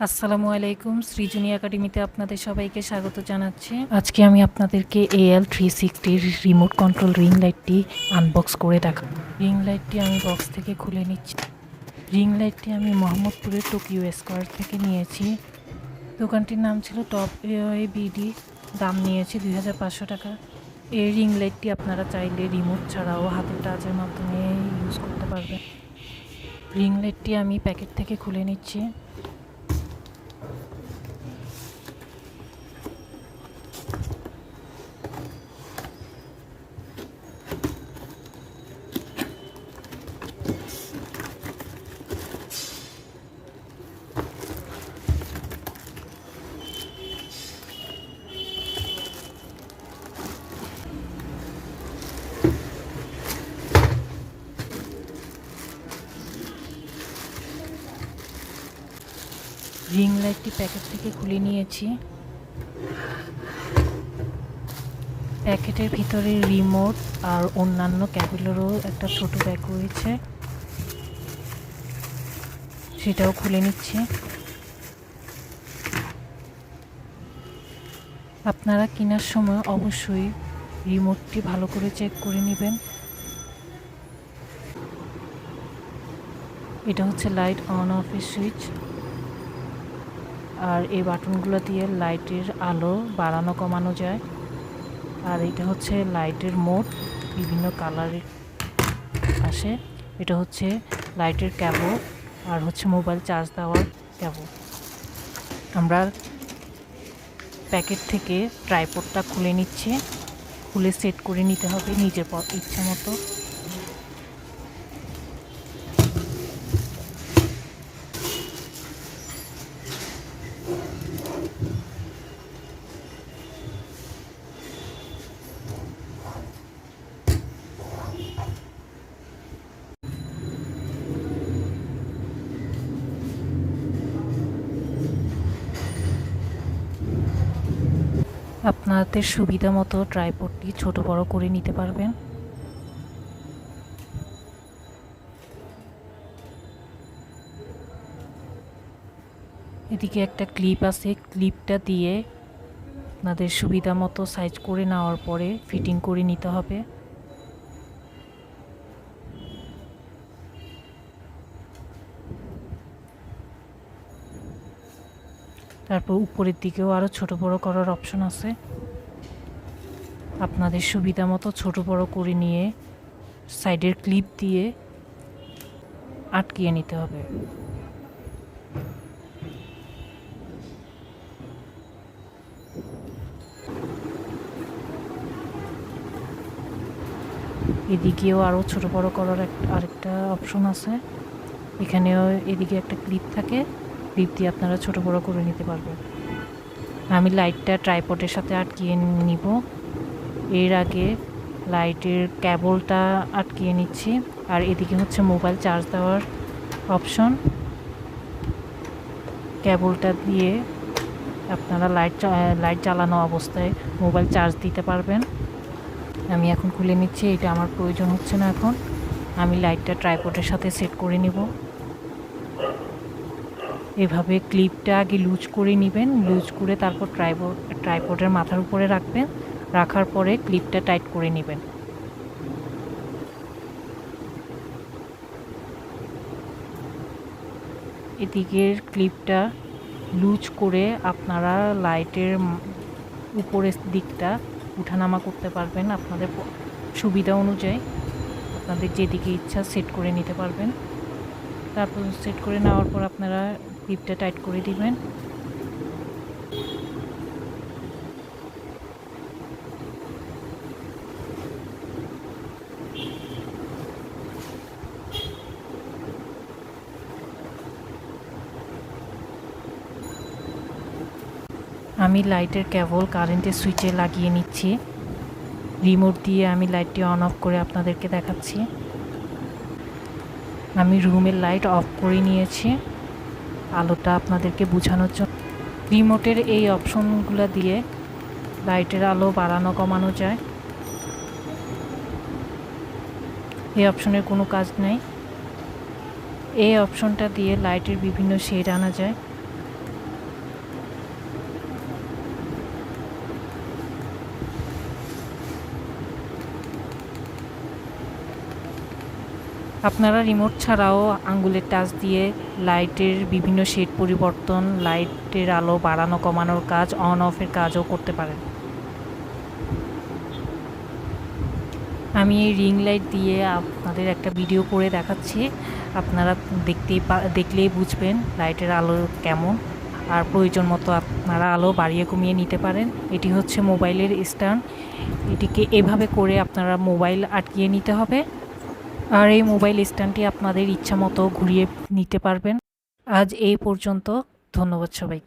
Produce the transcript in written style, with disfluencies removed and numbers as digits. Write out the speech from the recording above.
আসসালামু আলাইকুম। সৃজনী একাডেমিতে আপনাদের সবাইকে স্বাগত জানাচ্ছি। আজকে আমি আপনাদেরকে AL360 রিমোট কন্ট্রোল রিং লাইটটি আনবক্স করে দেখাবো। রিং লাইটটি আমি বক্স থেকে খুলে নিচ্ছি। রিং লাইটটি আমি মোহাম্মদপুরের টোকিও স্কোয়ার থেকে নিয়েছি। দোকানটির নাম ছিল টপ ABD। দাম নিয়েছি 2500 টাকা। এই রিং লাইটটি আপনারা চাইলে রিমোট ছাড়াও হাতের টাচের মাধ্যমে ইউজ করতে পারবেন। রিং লাইটটি আমি প্যাকেট থেকে খুলে নিচ্ছি। রিং লাইটটি প্যাকেট থেকে খুলে নিয়েছি। প্যাকেটের ভিতরে রিমোট আর অন্যান্য ক্যাবেলেরও একটা ছোট ব্যাগ রয়েছে, সেটাও খুলে নিচ্ছি। আপনারা কেনার সময় অবশ্যই রিমোটটি ভালো করে চেক করে নেবেন। এটা হচ্ছে লাইট অন অফের সুইচ, আর এই বাটনগুলো দিয়ে লাইটের আলো বাড়ানো কমানো যায়। আর এটা হচ্ছে লাইটের মোড, বিভিন্ন কালারের আসে। এটা হচ্ছে লাইটের ক্যাবল, আর হচ্ছে মোবাইল চার্জ দেওয়ার ক্যাবল। আমরা প্যাকেট থেকে ট্রাইপডটা খুলে নিচ্ছি। খুলে সেট করে নিতে হবে নিজের ইচ্ছে মতো। আপনাদের সুবিধা মতো ট্রাইপডটি ছোট বড় করে নিতে পারবেন। এদিকে একটা ক্লিপ আছে, ক্লিপটা দিয়ে আপনাদের সুবিধা মতো সাইজ করে নেওয়ার পরে ফিটিং করে নিতে হবে। তারপর উপরের দিকেও আরও ছোট বড় করার অপশন আছে। আপনাদের সুবিধা মতো ছোট বড় করে নিয়ে সাইডের ক্লিপ দিয়ে আটকিয়ে নিতে হবে। এদিকেও আরও ছোট বড় করার আরেকটা অপশন আছে। এখানেও এদিকে একটা ক্লিপ থাকে, ক্লিপ দিয়ে আপনারা ছোট বড় করে নিতে পারবেন। আমি লাইটটা ট্রাইপডের সাথে আটকিয়ে নিব। এর আগে লাইটের ক্যাবলটা আটকিয়ে নিচ্ছি। আর এদিকে হচ্ছে মোবাইল চার্জ দেওয়ার অপশন। ক্যাবলটা দিয়ে আপনারা লাইট জ্বালানো অবস্থায় মোবাইল চার্জ দিতে পারবেন। আমি এখন খুলে নিচ্ছি, এটা আমার প্রয়োজন হচ্ছে না এখন। আমি লাইটটা ট্রাইপডের সাথে সেট করে নিব। এভাবে ক্লিপটা আগে লুজ করে নেবেন, লুজ করে তারপর ট্রাইপডের মাথার উপরে রাখবেন। রাখার পরে ক্লিপটা টাইট করে নেবেন। এদিকের ক্লিপটা লুজ করে আপনারা লাইটের উপরের দিকটা উঠানামা করতে পারবেন আপনাদের সুবিধা অনুযায়ী। আপনাদের যেদিকে ইচ্ছা সেট করে নিতে পারবেন। তারপর সেট করে নেওয়ার পর আপনারা ক্লিপটা টাইট করে দিবেন। আমি লাইটের কেবল কারেন্টের সুইচে লাগিয়ে নিচ্ছি। রিমোট দিয়ে আমি লাইটটি অন অফ করে আপনাদেরকে দেখাচ্ছি। আমি রুমের লাইট অফ করে নিয়েছি আলোটা আপনাদেরকে বোঝানোর জন্য। রিমোটের এই অপশনগুলো দিয়ে লাইটের আলো বাড়ানো কমানো যায়। এই অপশনের কোনো কাজ নেই। এই অপশনটা দিয়ে লাইটের বিভিন্ন শেড আনা যায়। আপনারা রিমোট ছাড়াও আঙ্গুলের টাচ দিয়ে লাইটের বিভিন্ন শেড পরিবর্তন, লাইটের আলো বাড়ানো কমানোর কাজ, অন অফের কাজও করতে পারেন। আমি এই রিং লাইট দিয়ে আপনাদের একটা ভিডিও করে দেখাচ্ছি, আপনারা দেখলেই বুঝবেন লাইটের আলো কেমন, আর প্রয়োজন মতো আপনারা আলো বাড়িয়ে কমিয়ে নিতে পারেন। এটি হচ্ছে মোবাইলের স্ট্যান্ড, এটিকে এভাবে করে আপনারা মোবাইল আটকিয়ে নিতে হবে, আর এই মোবাইল স্ট্যান্ডটি আপনাদের ইচ্ছা মতো ঘুরিয়ে নিতে পারবেন। আজ এই পর্যন্ত, ধন্যবাদ সবাইকে।